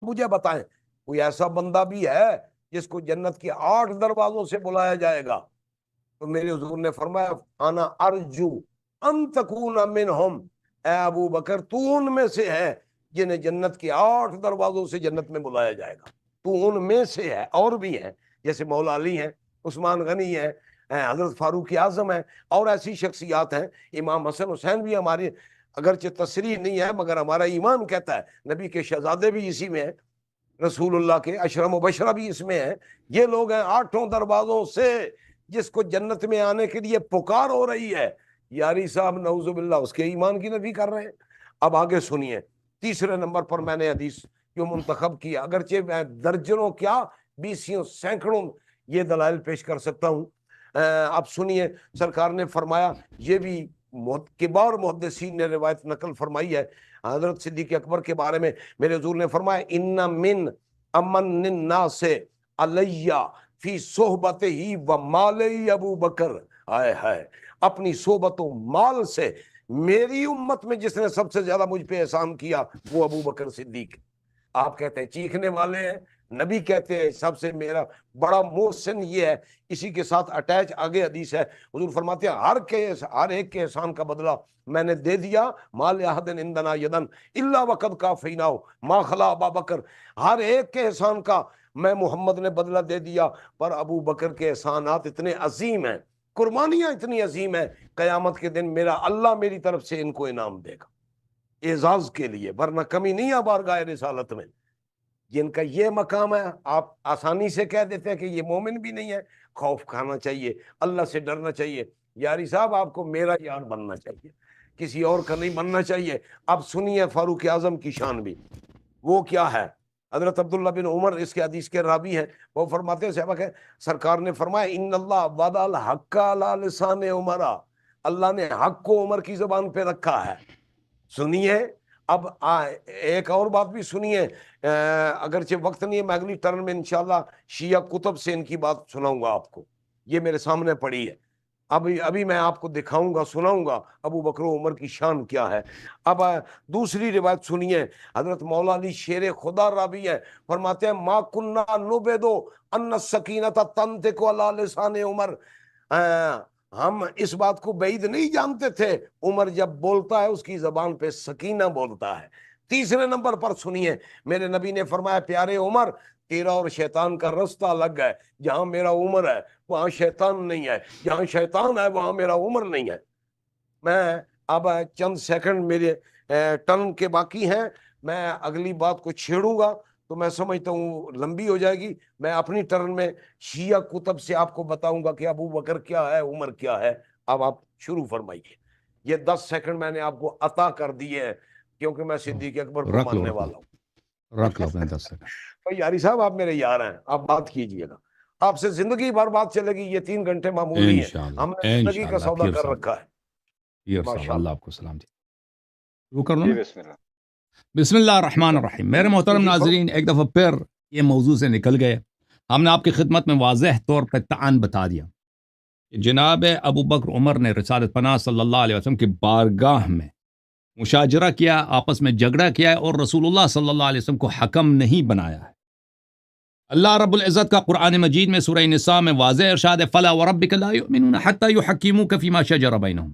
مجھے بتائیں کوئی ایسا بندہ بھی ہے جس کو جنت کے 8 دروازوں سے بلایا جائے گا؟ تو میرے حضور نے فرمایا انا ارجو ان تکون منہم، اے ابو بکر تو ان میں سے ہے جنہیں جنت کے 8 دروازوں سے جنت میں بلایا جائے گا، تو ان میں سے ہے۔ اور بھی ہیں جیسے مولا علی ہیں، عثمان غنی ہیں، حضرت فاروق اعظم ہیں، اور ایسی شخصیات ہیں، امام حسن حسین بھی ہماری اگرچہ تصریح نہیں ہے مگر ہمارا ایمان کہتا ہے نبی کے شہزادے بھی اسی میں ہیں، رسول اللہ کے عشرہ مبشرہ بھی اس میں ہیں۔ یہ لوگ ہیں 8 دروازوں سے جس کو جنت میں آنے کے لیے پکار ہو رہی ہے، یاری صاحب نعوذ باللہ اس کے ایمان کی نفی کر رہے ہیں۔ اب آگے سنیے، تیسرے نمبر پر میں نے حدیث کیوں منتخب کیا، اگرچہ میں درجنوں کیا 20 سینکڑوں یہ دلائل پیش کر سکتا ہوں۔ اب سنیے، سرکار نے فرمایا، یہ بھی کبار محدثین نے روایت نقل فرمائی ہے حضرت صدیق اکبر کے بارے میں، میرے حضور نے فرمایا ان من امن الناس علیہ فی صحبت ہی و مال ابو بکر، ہائے ہائے، اپنی صحبت و مال سے میری امت میں جس نے سب سے زیادہ مجھ پہ احسان کیا وہ ابو بکر صدیق۔ آپ کہتے ہیں چیخنے والے ہیں، نبی کہتے ہیں سب سے میرا بڑا محسن یہ ہے، اسی کے ساتھ اٹیچ آگے حدیث ہے، حضور فرماتے ہیں ہر ایک کے احسان کا بدلہ میں نے دے دیا، مال احد عندنا یدن الا وقد کافیناہ ما خلا ابا بکر، ہر ایک کے احسان کا میں محمد نے بدلہ دے دیا، پر ابو بکر کے احسانات اتنے عظیم ہیں، قربانیاں اتنی عظیم ہیں، قیامت کے دن میرا اللہ میری طرف سے ان کو انعام دے گا اعزاز کے لیے، ورنہ کمی نہیں ہے بارگاہ رسالت میں۔ جن کا یہ مقام ہے آپ آسانی سے کہہ دیتے ہیں کہ یہ مومن بھی نہیں ہے۔ خوف کھانا چاہیے، اللہ سے ڈرنا چاہیے۔ یاری صاحب آپ کو میرا یار بننا چاہیے، کسی اور کا نہیں بننا چاہیے۔ اب سنیے فاروق اعظم کی شان بھی، وہ کیا ہے؟ حضرت عبداللہ بن عمر اس کے حدیث کے راوی ہیں، وہ فرماتے ہیں صحابہ کہ سرکار نے فرمایا ان اللہ وضع الحق علی لسان عمر، اللہ نے حق کو عمر کی زبان پہ رکھا ہے۔ سنیے اب ایک اور بات بھی سنیے، اگرچہ وقت نہیں ہے، میں اگلی ٹرن میں انشاءاللہ شیعہ کتب سے ان کی بات سناؤں گا آپ کو، یہ میرے سامنے پڑی ہے، ابھی میں آپ کو دکھاؤں گا، سناؤں گا ابو بکر و عمر کی شان کیا ہے۔ اب دوسری روایت سنیے، حضرت مولا علی شیر خدا راوی ہے، فرماتے ہیں ما کننا نبدو ان السکینۃ تنطق علی لسان عمر، ہم اس بات کو بعید نہیں جانتے تھے عمر جب بولتا ہے اس کی زبان پہ سکینہ بولتا ہے۔ تیسرے نمبر پر سنیے، میرے نبی نے فرمایا پیارے عمر تیرا اور شیطان کا رستہ الگ ہے، جہاں میرا عمر ہے وہاں شیطان نہیں ہے، جہاں شیطان ہے وہاں میرا عمر نہیں ہے۔ میں اب چند سیکنڈ میرے ٹرن کے باقی ہیں، میں اگلی بات کو چھیڑوں گا تو میں سمجھتا ہوں لمبی ہو جائے گی، میں اپنی ٹرن میں شیعہ کتب سے آپ کو بتاؤں گا کہ ابو بکر کیا ہے، عمر کیا ہے۔ اب آپ شروع فرمائیے، یہ 10 سیکنڈ میں نے آپ کو عطا کر دیے ہیں کیونکہ میں صدیق اکبر کو ماننے والا ہوں۔ رکھ لو اپنے 10 سیکنڈ۔ یاری صاحب آپ میرے یار ہیں، آپ بات کیجئے گا، آپ سے زندگی بھر بات چلے گی، یہ 3 گھنٹے معمولی ہیں، ہم نے زندگی کا سودا کر رکھا ہے۔ اللہ آپ کو سلام جی، شروع کر لوں جی نا؟ بسم اللہ۔ بسم اللہ الرحمن الرحیم۔ میرے محترم ناظرین، ایک دفعہ پھر یہ موضوع سے نکل گئے، ہم نے آپ کی خدمت میں واضح طور پر تعین بتا دیا کہ جناب ابو بکر عمر نے رسالت پناہ صلی اللہ علیہ وسلم کی بارگاہ میں مشاجرہ کیا، آپس میں جھگڑا کیا ہے، اور رسول اللہ صلی اللہ علیہ وسلم کو حکم نہیں بنایا ہے۔ اللہ رب العزت کا قرآن مجید میں سورہ نساء میں واضح ارشاد ہے فَلَا وَرَبِّكَ لَا يُؤْمِنُونَ حَتَّى يُحَكِّمُوكَ فِي مَا شَجَرَ بَيْنَهُمْ۔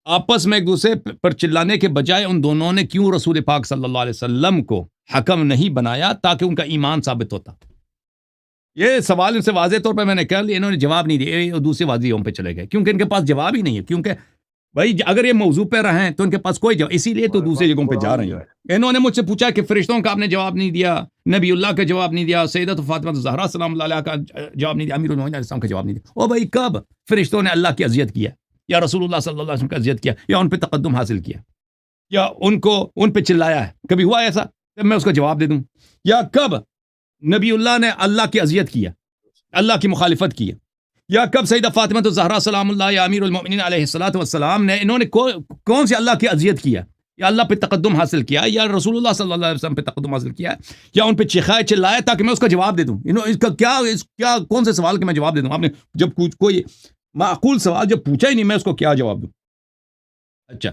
آپس میں ایک دوسرے پر چلانے کے بجائے ان دونوں نے کیوں رسول پاک صلی اللہ علیہ وسلم کو حکم نہیں بنایا؟ تاکہ ان کا ایمان ثابت ہوتا۔ یہ سوال ان سے واضح طور پہ میں نے کر لیا، انہوں نے جواب نہیں دیا، دوسری واضحوں پہ چلے گئے کیونکہ ان کے پاس جواب ہی نہیں ہے، کیونکہ بھائی اگر یہ موضوع پہ رہیں تو ان کے پاس کوئی جواب، اسی لیے تو دوسری جگہوں پہ جا رہے ہیں۔ انہوں نے مجھ سے پوچھا کہ فرشتوں کا آپ نے جواب نہیں دیا، نبی اللہ کا جواب نہیں دیا، سیدۃ فاطمہ زہرا سلام اللہ علیہا کا جواب نہیں دیا، امیر المومنین علیہ السلام کا جواب نہیں دیا۔ او بھائی کب فرشتوں نے اللہ کی اذیت کیا، یا رسول اللہ صلی اللہ علیہ وسلم کا اذیت کیا، یا ان پہ تقدم حاصل کیا، یا ان پہ چلایا ہے؟ کبھی ہوا ایسا کہ میں اس کا جواب دے دوں؟ یا کب نبی اللہ نے اللہ کی اذیت کیا، اللہ کی مخالفت کی؟ یا کب سیدہ فاطمہ الزہرا سلام اللہ یا امیر المومنین علیہ الصلوۃ والسلام نے انہوں نے کون سی اللہ کی اذیت کیا، یا اللہ پہ تقدم حاصل کیا، یا رسول اللہ صلی اللہ علیہ وسلم پہ تقدم حاصل کیا، یا ان پہ چیخائے چلایا تاکہ میں اس کا جواب دے دوں؟ اس کا کیا کون سے سوال کے میں جواب دے دوں؟ آپ نے جب کوئی معقول سوال جب پوچھا ہی نہیں، میں اس کو کیا جواب دوں؟ اچھا،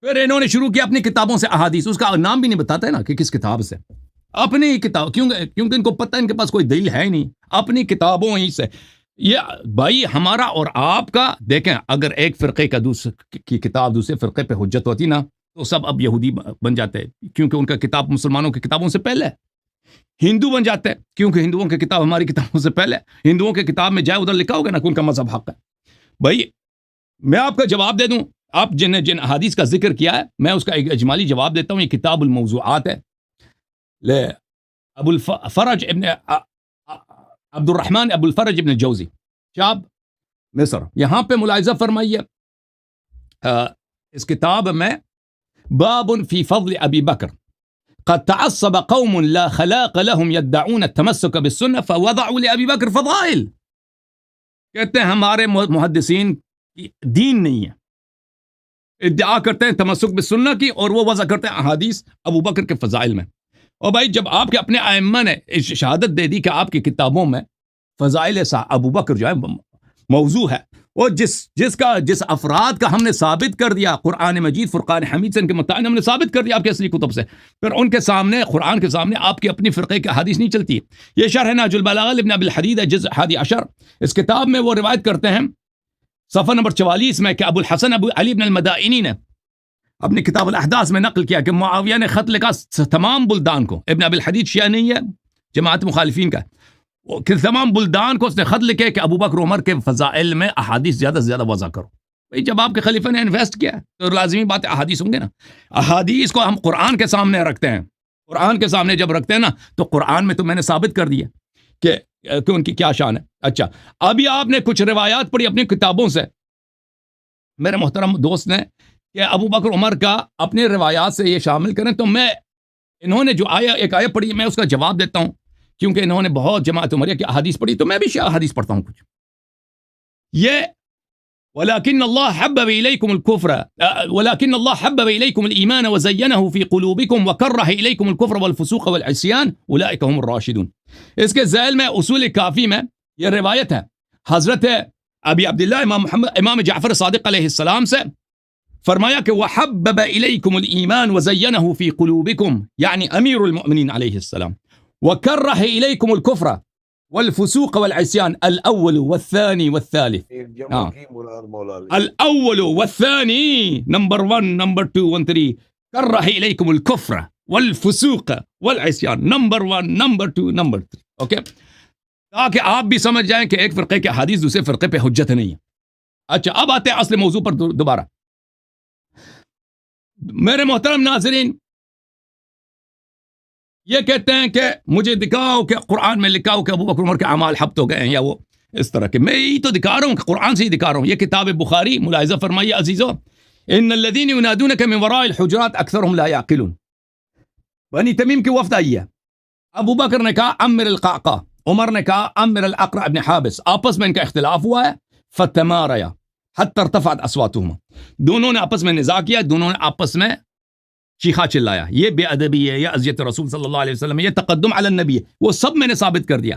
پھر انہوں نے شروع کیا اپنی کتابوں سے احادیث، اس کا نام بھی نہیں بتاتا ہے نا کہ کس کتاب سے، اپنی ہی کتاب، کیونکہ ان کو پتہ ان کے پاس کوئی دلیل ہے ہی نہیں، اپنی کتابوں ہی سے. یہ بھائی ہمارا اور آپ کا دیکھیں، اگر ایک فرقے کا کی کتاب دوسرے فرقے پہ حجت ہوتی نا تو سب اب یہودی بن جاتے، کیونکہ ان کا کتاب مسلمانوں کی کتابوں سے پہلے ہے. ہندو بن جاتے ہیں کیونکہ ہندوؤں کی کتاب ہماری کتابوں سے پہلے ہے. ہندوؤں کی کتاب میں جائے ادھر لکھا ہوگا نا کہ ان کا مذہب حق ہے. بھائی میں آپ کا جواب دے دوں، آپ جن احادیث کا ذکر کیا ہے میں اس کا ایک اجمالی جواب دیتا ہوں. یہ کتاب الموضوعات ہے، لے ابو الفرج ابن عبد الرحمن ابو الفرج ابن جوزی، شاب مصر. یہاں پہ ملاحظہ فرمائیے اس کتاب میں باب فی فضل ابی بکر قد تعصب قوم لا خلاق لهم يدعون التمسك بالسنة فوضعوا لأبي بکر فضائل. کہتے ہیں ہمارے محدثین کی دین نہیں ہے، ادعا کرتے ہیں تمسک بالسنہ کی اور وہ وضع کرتے ہیں احادیث ابو بکر کے فضائل میں. اور بھائی جب آپ کے اپنے ائمہ نے شہادت دے دی کہ آپ کی کتابوں میں فضائل ابو بکر جو ہے موضوع ہے، اور جس افراد کا ہم نے ثابت کر دیا قرآن مجید فرقان حمید سے ان کے متعین ہم نے ثابت کر دیا آپ کے اصلی کتب سے، پھر ان کے سامنے قرآن کے سامنے آپ کی اپنی فرقے کی حدیث نہیں چلتی. یہ شرح نہج البلاغہ ابن ابی الحدید ہے، جزء 11. اس کتاب میں وہ روایت کرتے ہیں صفحہ نمبر 44 میں کہ ابو الحسن ابو علی بن المدائنی نے اپنی کتاب الاحداث میں نقل کیا کہ معاویہ نے خط لکھا تمام بلدان کو. ابن ابی الحدید شیعہ نہیں ہے، جماعت مخالفین کا، کہ تمام بلدان کو اس نے خط لکھے کہ ابو بکر عمر کے فضائل میں احادیث زیادہ سے زیادہ وضع کرو. بھئی جب آپ کے خلیفہ نے انویسٹ کیا تو لازمی بات ہے احادیث ہوں گے نا. احادیث کو ہم قرآن کے سامنے رکھتے ہیں، قرآن کے سامنے جب رکھتے ہیں نا تو قرآن میں تو میں نے ثابت کر دیا کہ ان کی کیا شان ہے. اچھا ابھی آپ نے کچھ روایات پڑھی اپنی کتابوں سے میرے محترم دوست نے کہ ابو بکر عمر کا اپنے روایات سے یہ شامل کریں، تو میں انہوں نے جو ایک آیت پڑھی میں اس کا جواب دیتا ہوں، کیونکہ انہوں نے بہت جماعت عمریہ کی احادیث پڑھی تو میں بھی شیعہ احادیث پڑھتا ہوں کچھ. یہ وَلَكِنَّ اللَّهَ حَبَّبَ إِلَيْكُمُ الْكُفْرَ وَلَكِنَّ اللَّهَ حَبَّبَ إِلَيْكُمُ الْإِيمَانَ وَزَيَّنَهُ فِي قُلُوبِكُمْ وَكَرَّهَ إِلَيْكُمُ الْكُفْرَ وَالْفُسُوقَ وَالْعِصْيَانَ أُولَئِكَ هُمُ الرَّاشِدُونَ. اس کے ذیل میں اصول کافی میں یہ روایت ہے حضرت ابی عبداللہ امام جعفر صادق علیہ السلام سے، فرمایا کہ وَحَبَّبَ إِلَيْكُمُ الْإِيمَانَ وَزَيَّنَهُ فِي قُلُوبِكُمْ، یعنی امیر المؤمنین علیہ السلام، وَكَرَّهَ إِلَيْكُمُ الْكُفْرَ والفسوق والعصيان الأول والثاني والثالث. الأول والثاني نمبر 1 نمبر 2 و 3. كره إليكم الكفر والفسوق والعصيان نمبر 1 نمبر 2 نمبر 3. اوکے، تاکہ آپ بھی سمجھ جائیں کہ ایک فرقے کے حدیث دوسرے فرقے پہ حجت نہیں ہے. اچھا اب آتے ہیں اصل موضوع پر دوبارہ. میرے محترم ناظرین، یہ کہتے ہیں کہ مجھے دکھاؤ کہ قرآن میں لکھا ہو کہ ابو بکر عمر کے اعمال حبط ہو گئے ہیں یا وہ اس طرح کے. میں یہی تو دکھا رہا ہوں کہ قرآن سے ہی دکھا رہا ہوں. یہ کتاب بخاری، ملاحظہ فرمائیے عزیزو، ان الذین ینادونک من وراء الحجرات اکثرهم لا یعقلون. بنی تمیم کی وفد آئی ہے، ابو بکر نے کہا امر القعقاع، عمر نے کہا امر الاقرع ابن حابس، آپس میں ان کا اختلاف ہوا ہے. فتماریا حتی ارتفعت اصواتهما، دونوں نے آپس میں نزاع کیا، دونوں نے آپس میں چیخا چلایا. یہ بے ادبی ہے، یہ اذیت رسول صلی اللہ علیہ وسلم، یہ تقدم علی النبی ہے. وہ سب میں نے ثابت کر دیا،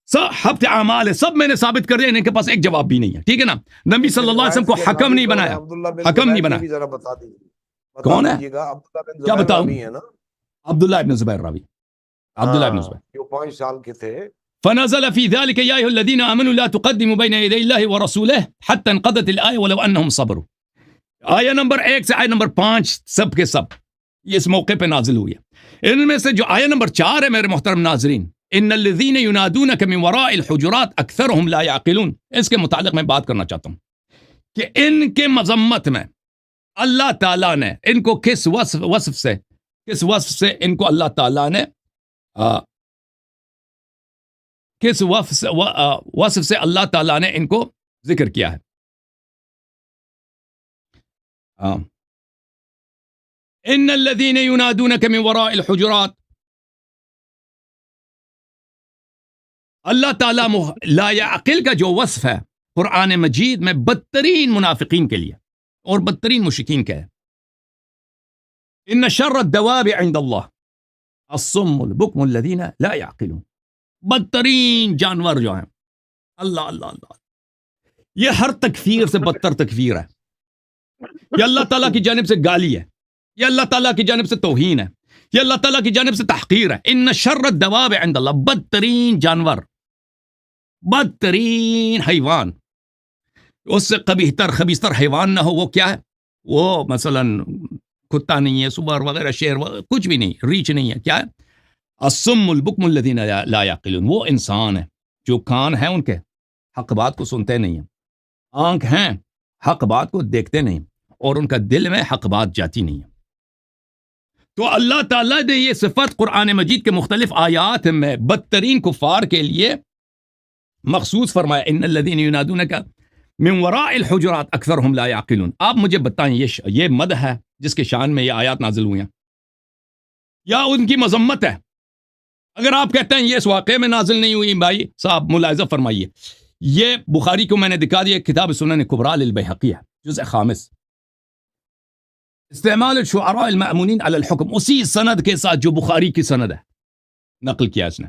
سب حبط اعمال ہے، سب میں نے ثابت کر دیا. ان کے پاس ایک جواب بھی نہیں ہے. ٹھیک ہے نا، نبی صلی اللہ علیہ وسلم کو حکم نہیں بنایا، حکم نہیں بنایا. کون ہے؟ کیا بتاؤں؟ عبداللہ ابن زبیر راوی، عبداللہ ابن زبیر جو 5 سال کے تھے. فنزل في ذلك يا ايها الذين امنوا لا تقدموا بين يدي الله ورسوله حتى انقضت الايه ولو انهم صبروا. آیہ نمبر 1 سے آیہ نمبر 5 سب کے سب یہ اس موقع پہ نازل ہوئی ہے. ان میں سے جو آیہ نمبر 4 ہے میرے محترم ناظرین، ان الذین ینادونک من وراء الحجرات اکثرهم لا یعقلون، اس کے متعلق میں بات کرنا چاہتا ہوں کہ ان کے مذمت میں اللہ تعالیٰ نے ان کو کس وصف سے ان کو اللہ تعالیٰ نے کس وصف سے اللہ تعالیٰ نے ان کو ذکر کیا ہے. ان الذين ينادونك من وراء الحجرات، اللہ تعالیٰ لا یعقل کا جو وصف ہے قرآن مجید میں بدترین منافقین کے لیے اور بدترین مشرکین کا ہے. ان شر الدواب عند اللہ الصم البکم الذین لا یعقلون. بدترین جانور جو ہیں، اللہ اللہ اللہ، یہ ہر تکفیر سے بدتر تکفیر ہے. یہ اللہ تعالیٰ کی جانب سے گالی ہے، یہ اللہ تعالیٰ کی جانب سے توہین ہے، یہ اللہ تعالیٰ کی جانب سے تحقیر ہے. ان شر الدواب عند اللہ, بدترین جانور, بدترین حیوان, اس سے قبیحتر خبیثتر حیوان نہ ہو. وہ کیا ہے؟ وہ مثلا کتا نہیں ہے, سور وغیرہ, شیر وغیرہ, کچھ بھی نہیں, ریچھ نہیں ہے. کیا ہے؟ الصم البکم الذین لا یعقلون, وہ انسان ہے جو کان ہیں ان کے حق بات کو سنتے نہیں ہیں, آنکھ ہیں حق بات کو دیکھتے نہیں, اور ان کا دل میں حق بات جاتی نہیں ہے. تو اللہ تعالیٰ نے یہ صفت قرآن مجید کے مختلف آیات میں بدترین کفار کے لیے مخصوص فرمایا. ان الذین ینادونک من وراء الحجرات اکثرهم لا یعقلون. آپ مجھے بتائیں یہ مدح ہے جس کے شان میں یہ آیات نازل ہوئی ہیں, یا ان کی مذمت ہے؟ اگر آپ کہتے ہیں یہ اس واقعے میں نازل نہیں ہوئی, بھائی صاحب ملاحظہ فرمائیے, یہ بخاری کو میں نے دکھا دیا, کتاب سنن کبریٰ للبیہقی ہے, جزء 5, استعمال الشعراء المأمونین علی الحکم, اسی سند کے ساتھ جو بخاری کی سند ہے, نقل کیا اس نے,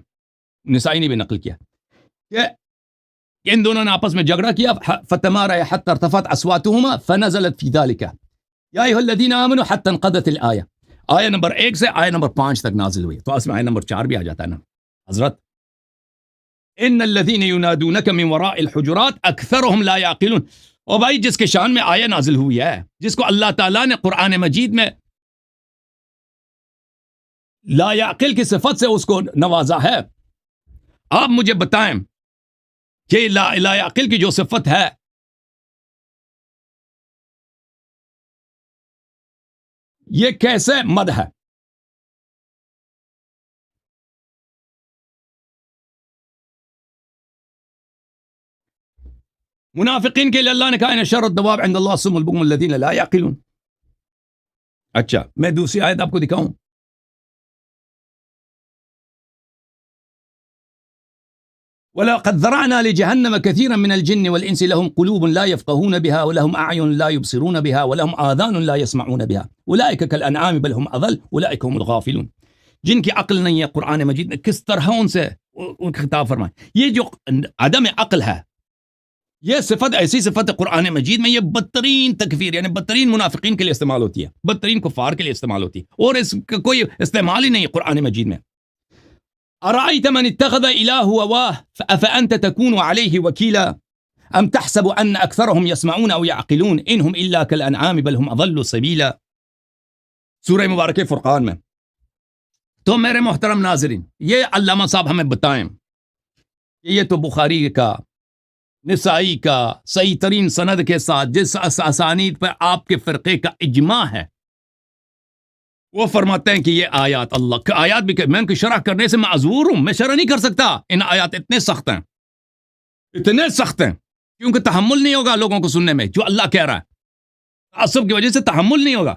نسائی نے بھی نقل کیا کہ ان دونوں نے آپس میں جھگڑا کیا. فتمارا حتی ارتفعت اصواتهما فنزلت فی ذلک یا ایھا الذین آمنوا حتی انقضت الآیہ. آیہ نمبر 1 سے آیہ نمبر 5 تک نازل ہوئی. تو اس میں آیہ نمبر 4 بھی آ جاتا ہے نا حضرت. ان الذین ینادونک من وراء الحجرات اکثرهم لا یعقلون. اور بھائی جس کے شان میں آیہ نازل ہوئی ہے, جس کو اللہ تعالیٰ نے قرآن مجید میں لا یعقل کی صفت سے اس کو نوازا ہے, آپ مجھے بتائیں کہ لا یعقل کی جو صفت ہے یہ کیسے مدح ہے؟ منافقین کے لیے اللہ نے کہا ان شر الدواب عند اللہ الصم البکم الذین لا یعقلون. اچھا میں دوسری آیت آپ کو دکھاؤں. وَلَقَدْ ذَرَعْنَا لِجَهَنَّمَ كَثِيرًا مِنَ الْجِنِّ وَالْإِنسِ لَهُمْ قُلُوبٌ لَا يَفْقَهُونَ بِهَا وَلَهُمْ أَعْيُنٌ لَا يُبْصِرُونَ بِهَا وَلَهُمْ آذَانٌ لَا يَسْمَعُونَ بِهَا أُولَئِكَ كَالْأَنْعَامِ بَلْ هُمْ أَضَلُّ أُولَئِكَ هُمُ الْغَافِلُونَ. جن کی عقل نہیں ہے, قرآن مجید میں کس طرح ان سے ان کا خطاب فرمائے. یہ جو عدم عقل ہے, یہ صفت ایسی صفت قرآن مجید میں یہ بدترین تکفیر یعنی بدترین منافقین کے لیے استعمال ہوتی ہے, بدترین کفار کے لیے استعمال ہوتی ہے, اور اس کا کوئی استعمال ہی نہیں ہے قرآن مجید میں. أرأيت من اتخذ إله هواه أفأنت تكون عليه وكيلا أم تحسب أن أكثرهم يسمعون أو يعقلون إنهم إلا كالأنعام بل هم أضل سبيلا. سورہ مبارک فرقان میں. تو میرے محترم ناظرین, یہ علامہ صاحب ہمیں بتائیں کہ یہ تو بخاری کا, نسائی کا صحیح ترین سند کے ساتھ جس اسانید پر آپ کے فرقے کا اجماع ہے, وہ فرماتے ہیں کہ یہ آیات اللہ کا آیات بھی, میں ان کی شرح کرنے سے معذور ہوں, میں شرح نہیں کر سکتا. ان آیات اتنے سخت ہیں, اتنے سخت ہیں, کیونکہ تحمل نہیں ہوگا لوگوں کو سننے میں جو اللہ کہہ رہا ہے, تعصب کی وجہ سے تحمل نہیں ہوگا.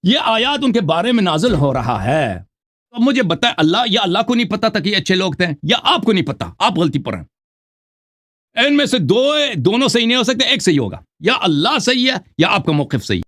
یہ آیات ان کے بارے میں نازل ہو رہا ہے. تو مجھے بتائیں, اللہ کو نہیں پتا تھا کہ یہ اچھے لوگ تھے, یا آپ کو نہیں پتا, آپ غلطی پر ہیں. ان میں سے دونوں صحیح نہیں ہو سکتے, ایک صحیح ہوگا, یا اللہ صحیح ہے یا آپ کا موقف صحیح.